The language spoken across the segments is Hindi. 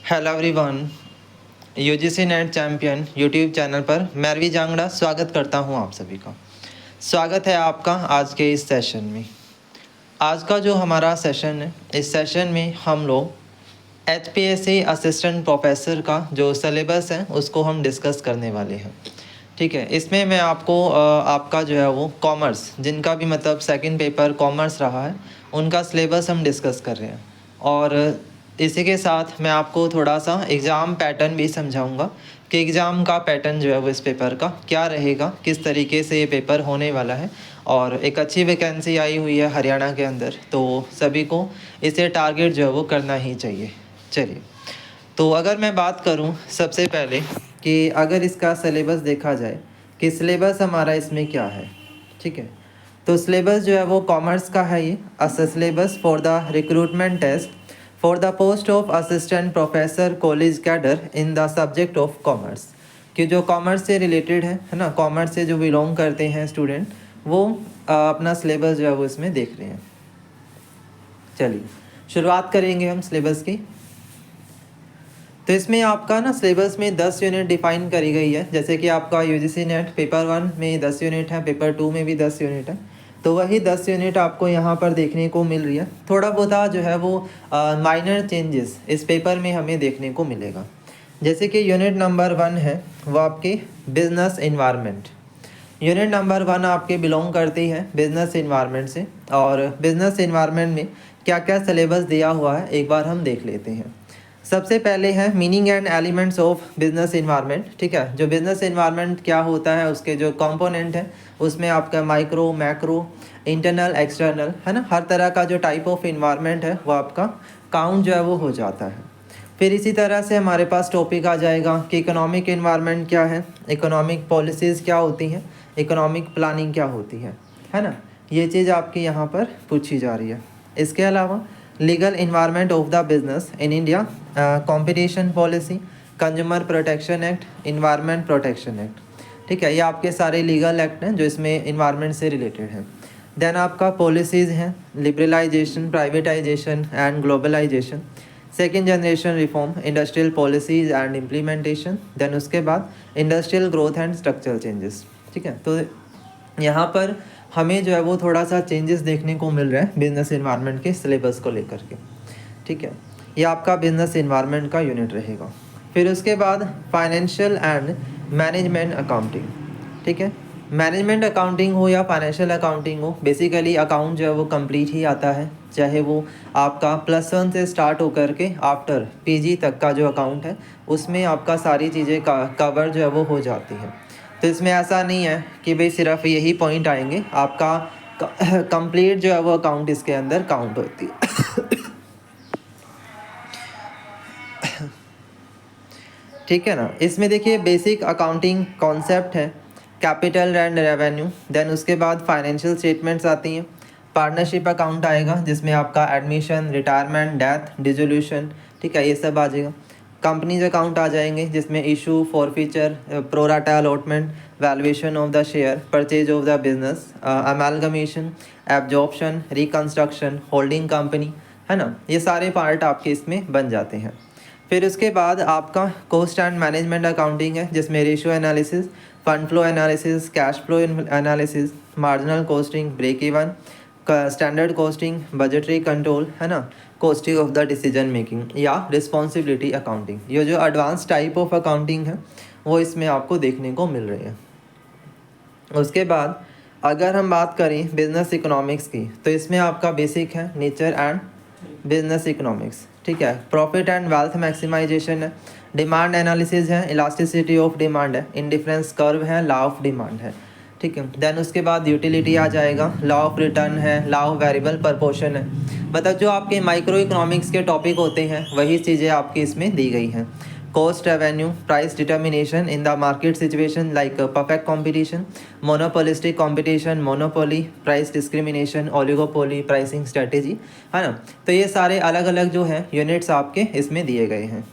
Hello everyone, UGC net champion YouTube channel पर मैं रवि जांगड़ा स्वागत करता हूं आप सभी का। स्वागत है आपका आज के इस सेशन में। आज का जो हमारा सेशन है, इस सेशन में हम लोग एचपीएससी असिस्टेंट प्रोफेसर का जो सिलेबस है उसको हम डिस्कस करने वाले हैं। ठीक है, इसमें मैं आपको आपका जो है वो कॉमर्स, जिनका भी मतलब सेकंड पेपर कॉमर्स रहा है, उनका सिलेबस हम डिस्कस कर रहे हैं। और इसी के साथ मैं आपको थोड़ा सा एग्ज़ाम पैटर्न भी समझाऊंगा कि एग्ज़ाम का पैटर्न जो है वो इस पेपर का क्या रहेगा, किस तरीके से ये पेपर होने वाला है। और एक अच्छी वैकेंसी आई हुई है हरियाणा के अंदर, तो सभी को इसे टारगेट जो है वो करना ही चाहिए। चलिए, तो अगर मैं बात करूं सबसे पहले कि अगर इसका सिलेबस देखा जाए कि सिलेबस हमारा इसमें क्या है। ठीक है, तो सिलेबस जो है वो कॉमर्स का है। ये syllabus for the recruitment test for the post of assistant professor college cadre in the subject of commerce, कि जो कॉमर्स से रिलेटेड है ना, कॉमर्स से जो बिलोंग करते हैं स्टूडेंट, वो अपना सिलेबस जो है वो इसमें देख रहे हैं। चलिए शुरुआत करेंगे हम सिलेबस की। तो इसमें आपका ना सिलेबस में 10 यूनिट डिफाइन करी गई है। जैसे कि आपका यूजीसी नेट पेपर 1 में 10 यूनिट है, पेपर 2 में भी 10 यूनिट है, तो वही 10 यूनिट आपको यहाँ पर देखने को मिल रही है। थोड़ा बहुत जो है वो माइनर चेंजेस इस पेपर में हमें देखने को मिलेगा। जैसे कि यूनिट नंबर 1 है वो आपकी बिजनेस इन्वायरमेंट। यूनिट नंबर 1 आपके बिलोंग करती है बिजनेस इन्वायरमेंट से। और बिजनेस इन्वायरमेंट में क्या क्या सिलेबस दिया हुआ है एक बार हम देख लेते हैं। सबसे पहले है meaning and elements of business environment. ठीक है, जो बिजनेस इन्वायरमेंट क्या होता है, उसके जो कंपोनेंट है उसमें आपका माइक्रो, मैक्रो, इंटरनल, एक्सटर्नल है ना, हर तरह का जो टाइप ऑफ इन्वायरमेंट है वो आपका काउंट जो है वो हो जाता है। फिर इसी तरह से हमारे पास टॉपिक आ जाएगा कि इकोनॉमिक इन्वायरमेंट क्या है, इकोनॉमिक पॉलिसीज़ क्या होती हैं, इकोनॉमिक प्लानिंग क्या होती है ना, ये चीज़ आपकी यहाँ पर पूछी जा रही है। इसके अलावा legal environment of the business in India, competition policy, consumer protection act, environment protection act. ठीक है, ये आपके सारे लीगल एक्ट हैं जो इसमें इन्वायरमेंट से रिलेटेड हैं। देन आपका पॉलिसीज़ हैं liberalisation, privatisation and globalisation, second generation reform, industrial policies and implementation. Then उसके बाद industrial growth and structural changes. ठीक है, तो यहाँ पर हमें जो है वो थोड़ा सा चेंजेस देखने को मिल रहा है बिजनेस इन्वायरमेंट के सिलेबस को लेकर के। ठीक है, ये आपका बिजनेस इन्वायरमेंट का यूनिट रहेगा। फिर उसके बाद फाइनेंशियल एंड मैनेजमेंट अकाउंटिंग। ठीक है, मैनेजमेंट अकाउंटिंग हो या फाइनेंशियल अकाउंटिंग हो, बेसिकली अकाउंट जो है वो कंप्लीट ही आता है, चाहे वो आपका +1 से स्टार्ट होकर के आफ्टर पीजी तक का जो अकाउंट है उसमें आपका सारी चीज़ें कवर जो है वो हो जाती हैं। तो इसमें ऐसा नहीं है कि भाई सिर्फ यही पॉइंट आएंगे, आपका कंप्लीट जो है वो अकाउंट इसके अंदर काउंट होती है। ठीक है ना, इसमें देखिए बेसिक अकाउंटिंग कॉन्सेप्ट है, कैपिटल एंड रेवेन्यू। देन उसके बाद फाइनेंशियल स्टेटमेंट्स आती हैं, पार्टनरशिप अकाउंट आएगा जिसमें आपका एडमिशन, रिटायरमेंट, डेथ, डिसोल्यूशन, ठीक है, ये सब आ जाएगा। कंपनीज अकाउंट आ जाएंगे जिसमें issue, forfeiture, pro rata allotment, valuation of the share, purchase of the business, amalgamation, absorption, reconstruction, holding company, है ना, ये सारे पार्ट आपके इसमें बन जाते हैं। फिर उसके बाद आपका कॉस्ट एंड मैनेजमेंट अकाउंटिंग है जिसमें ratio analysis, fund flow analysis, cash flow analysis, marginal costing, break even, standard costing, budgetary control, है ना, costing of the decision making या रिस्पॉन्सिबिलिटी अकाउंटिंग। ये जो एडवांस टाइप ऑफ अकाउंटिंग है वो इसमें आपको देखने को मिल रही है। उसके बाद अगर हम बात करें बिजनेस इकोनॉमिक्स की, तो इसमें आपका बेसिक है नेचर एंड बिजनेस इकोनॉमिक्स। ठीक है, प्रॉफिट एंड वेल्थ मैक्सिमाइजेशन है, डिमांड एनालिसिस है, इलास्टिसिटी ऑफ डिमांड है, इंडिफरेंस कर्व है, लॉ ऑफ डिमांड है। ठीक है, देन उसके बाद यूटिलिटी आ जाएगा, लॉ ऑफ रिटर्न है, लॉ ऑफ वेरिएबल प्रपोर्शन है। मतलब जो आपके माइक्रो इकोनॉमिक्स के टॉपिक होते हैं वही चीज़ें आपकी इसमें दी गई हैं। cost revenue, price determination in the market situation like perfect competition, monopolistic competition, monopoly, price discrimination, oligopoly, pricing strategy, है ना। तो ये सारे अलग अलग जो है यूनिट्स आपके इसमें दिए गए हैं।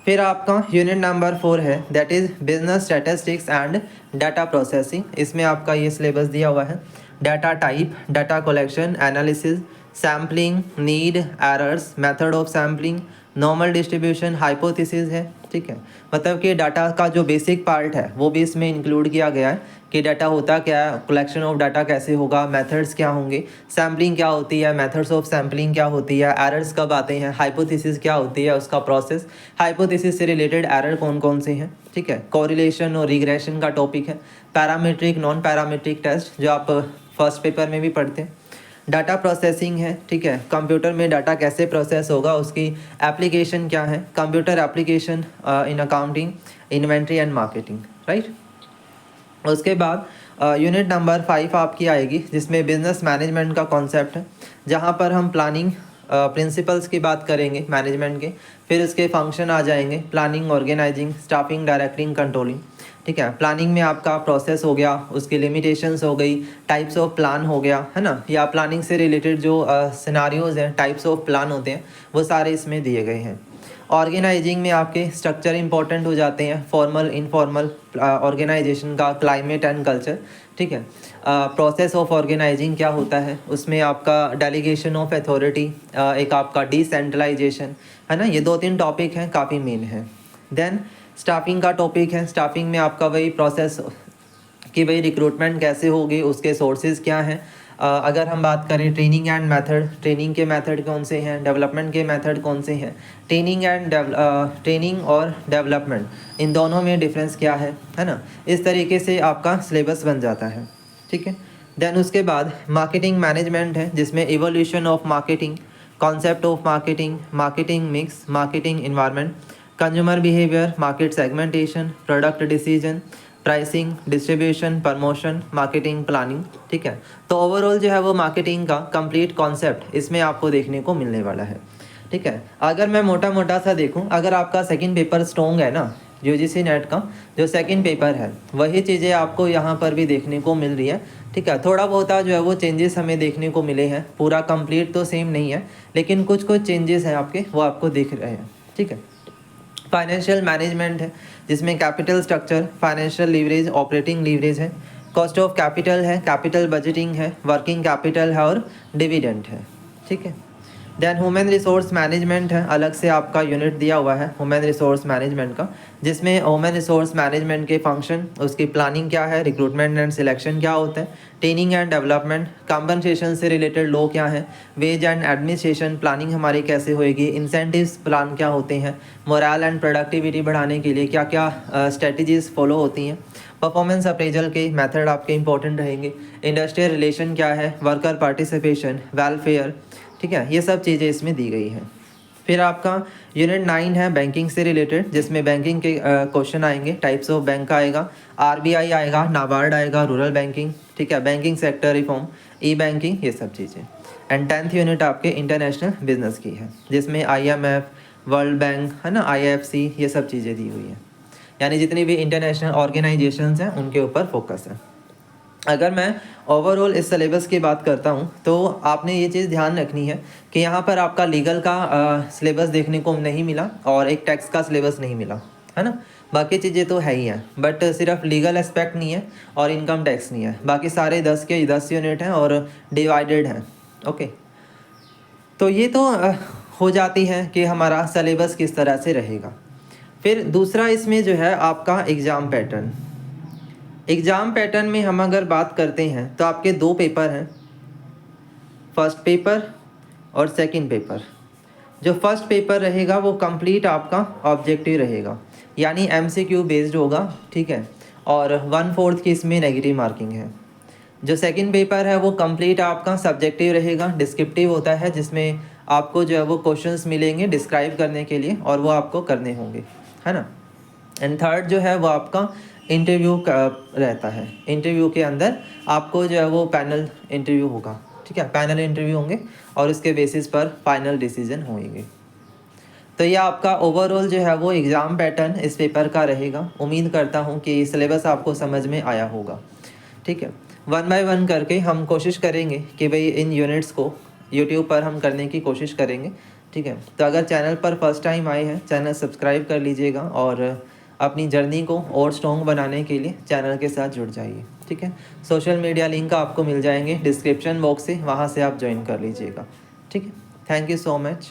फिर आपका यूनिट नंबर 4 है that is business statistics and data processing. इसमें आपका ये सिलेबस दिया हुआ है, data type, data collection, analysis, sampling, need, errors, method of sampling, normal distribution hypothesis है, ठीक है। मतलब कि डाटा का जो बेसिक पार्ट है वो भी इसमें इंक्लूड किया गया है कि डाटा होता क्या है, कलेक्शन ऑफ डाटा कैसे होगा, मेथड्स क्या होंगे, सैम्पलिंग क्या होती है, मेथड्स ऑफ सैम्पलिंग क्या होती है, एरर्स कब आते हैं, हाइपोथेसिस क्या होती है उसका प्रोसेस, हाइपोथेसिस से रिलेटेड एरर कौन कौन से हैं, ठीक है। कोरिलेशन और रिग्रेशन का टॉपिक है, पैरामीट्रिक नॉन पैरामीट्रिक टेस्ट जो आप फर्स्ट पेपर में भी पढ़ते हैं, डाटा प्रोसेसिंग है, ठीक है। कंप्यूटर में डाटा कैसे प्रोसेस होगा, उसकी एप्लीकेशन क्या है, computer application in accounting, inventory and marketing, right. उसके बाद यूनिट नंबर 5 आपकी आएगी जिसमें बिजनेस मैनेजमेंट का कॉन्सेप्ट है, जहाँ पर हम प्लानिंग प्रिंसिपल्स की बात करेंगे मैनेजमेंट के, फिर उसके फंक्शन आ जाएंगे, planning, organising, staffing, directing, controlling, ठीक है। प्लानिंग में आपका प्रोसेस हो गया, उसकी लिमिटेशंस हो गई, टाइप्स ऑफ प्लान हो गया, है ना, या प्लानिंग से रिलेटेड जो सिनारियोज हैं, टाइप्स ऑफ प्लान होते हैं, वो सारे इसमें दिए गए हैं। ऑर्गेनाइजिंग में आपके स्ट्रक्चर इंपॉर्टेंट हो जाते हैं, फॉर्मल इनफॉर्मल ऑर्गेनाइजेशन का, क्लाइमेट एंड कल्चर, ठीक है। प्रोसेस ऑफ ऑर्गेनाइजिंग क्या होता है, उसमें आपका डेलीगेशन ऑफ अथॉरिटी, एक आपका डिसेंट्रलाइजेशन, है ना, ये 2-3 टॉपिक हैं, काफ़ी मेन है। देन स्टाफिंग का टॉपिक है, स्टाफिंग में आपका वही प्रोसेस कि भाई रिक्रूटमेंट कैसे होगी, उसके सोर्सेज क्या हैं। अगर हम बात करें ट्रेनिंग एंड मेथड, ट्रेनिंग के मेथड कौन से हैं, डेवलपमेंट के मेथड कौन से हैं, ट्रेनिंग और डेवलपमेंट इन दोनों में डिफरेंस क्या है ना। इस तरीके से आपका सिलेबस बन जाता है, ठीक है। देन उसके बाद मार्केटिंग मैनेजमेंट है जिसमें evolution of marketing, concept of marketing, marketing mix, marketing environment, consumer behaviour, market segmentation, product decision, pricing, distribution, promotion, marketing planning, ठीक है। तो ओवरऑल जो है वो मार्केटिंग का कंप्लीट कॉन्सेप्ट इसमें आपको देखने को मिलने वाला है, ठीक है। अगर मैं मोटा मोटा सा देखूं, अगर आपका सेकंड पेपर स्ट्रॉन्ग है ना, यूजीसी नेट का जो सेकंड पेपर है, वही चीज़ें आपको यहाँ पर भी देखने को मिल रही है, ठीक है। थोड़ा बहुत जो है वो चेंजेस हमें देखने को मिले हैं, पूरा कंप्लीट तो सेम नहीं है, लेकिन कुछ कुछ चेंजेस हैं आपके, वो आपको दिख रहे हैं, ठीक है। फाइनेंशियल मैनेजमेंट है जिसमें capital structure, financial leverage, operating leverage है, कॉस्ट ऑफ कैपिटल है, कैपिटल बजटिंग है, वर्किंग कैपिटल है और डिविडेंड है, ठीक है। देन ह्यूमन रिसोर्स मैनेजमेंट है, अलग से आपका यूनिट दिया हुआ है ह्यूमन रिसोर्स मैनेजमेंट का, जिसमें ह्यूमन रिसोर्स मैनेजमेंट के फंक्शन, उसकी प्लानिंग क्या है, रिक्रूटमेंट एंड सिलेक्शन क्या होता है, ट्रेनिंग एंड डेवलपमेंट, कंपनसेशन से रिलेटेड लॉ क्या है, वेज एंड एडमिनिस्ट्रेशन प्लानिंग हमारी कैसे होएगी, इंसेंटिव्स प्लान क्या होते हैं, मोरल एंड प्रोडक्टिविटी बढ़ाने के लिए क्या क्या स्ट्रेटजीज फॉलो होती हैं, परफॉर्मेंस अप्रेजल के मेथड आपके इंपॉर्टेंट रहेंगे, इंडस्ट्रियल रिलेशन क्या है, वर्कर पार्टिसिपेशन, वेलफेयर, ठीक है। ये सब चीज़ें इसमें दी गई हैं। फिर आपका यूनिट 9 है बैंकिंग से रिलेटेड, जिसमें बैंकिंग के क्वेश्चन आएंगे, टाइप्स ऑफ बैंक आएगा, आरबीआई आएगा, नाबार्ड आएगा, रूरल बैंकिंग, ठीक है, बैंकिंग सेक्टर रिफॉर्म, ई बैंकिंग, ये सब चीज़ें। एंड 10th यूनिट आपके इंटरनेशनल बिजनेस की है, जिसमें IMF, वर्ल्ड बैंक, है ना, IFC, ये सब चीज़ें दी हुई हैं, यानी जितनी भी इंटरनेशनल ऑर्गेनाइजेशंस हैं उनके ऊपर फोकस है। अगर मैं ओवरऑल इस सिलेबस की बात करता हूँ तो आपने ये चीज़ ध्यान रखनी है कि यहाँ पर आपका लीगल का सिलेबस देखने को नहीं मिला और एक टैक्स का सिलेबस नहीं मिला, है ना। बाकी चीज़ें तो है ही हैं, बट सिर्फ लीगल एस्पेक्ट नहीं है और इनकम टैक्स नहीं है, बाकी सारे 10 के 10 यूनिट हैं और डिवाइडेड हैं, ओके। तो ये तो हो जाती है कि हमारा सिलेबस किस तरह से रहेगा। फिर दूसरा इसमें जो है आपका एग्ज़ाम पैटर्न। एग्ज़ाम पैटर्न में हम अगर बात करते हैं तो आपके 2 पेपर हैं, फर्स्ट पेपर और सेकंड पेपर। जो फर्स्ट पेपर रहेगा वो कंप्लीट आपका ऑब्जेक्टिव रहेगा, यानी MCQ बेस्ड होगा, ठीक है, और 1/4 की इसमें नेगेटिव मार्किंग है। जो सेकंड पेपर है वो कंप्लीट आपका सब्जेक्टिव रहेगा, डिस्क्रिप्टिव होता है, जिसमें आपको जो है वो क्वेश्चंस मिलेंगे डिस्क्राइब करने के लिए और वो आपको करने होंगे, है ना। एंड थर्ड जो है वो आपका इंटरव्यू का रहता है, इंटरव्यू के अंदर आपको जो है वो पैनल इंटरव्यू होगा, ठीक है, पैनल इंटरव्यू होंगे और उसके बेसिस पर फाइनल डिसीजन होंगे। तो ये आपका ओवरऑल जो है वो एग्ज़ाम पैटर्न इस पेपर का रहेगा। उम्मीद करता हूँ कि सिलेबस आपको समझ में आया होगा, ठीक है। 1 बाय 1 करके हम कोशिश करेंगे कि भाई इन यूनिट्स को यूट्यूब पर हम करने की कोशिश करेंगे, ठीक है। तो अगर चैनल पर फर्स्ट टाइम आए हैं, चैनल सब्सक्राइब कर लीजिएगा और अपनी जर्नी को और स्ट्रॉन्ग बनाने के लिए चैनल के साथ जुड़ जाइए, ठीक है। सोशल मीडिया लिंक आपको मिल जाएंगे डिस्क्रिप्शन बॉक्स से, वहाँ से आप ज्वाइन कर लीजिएगा, ठीक है। Thank you so much.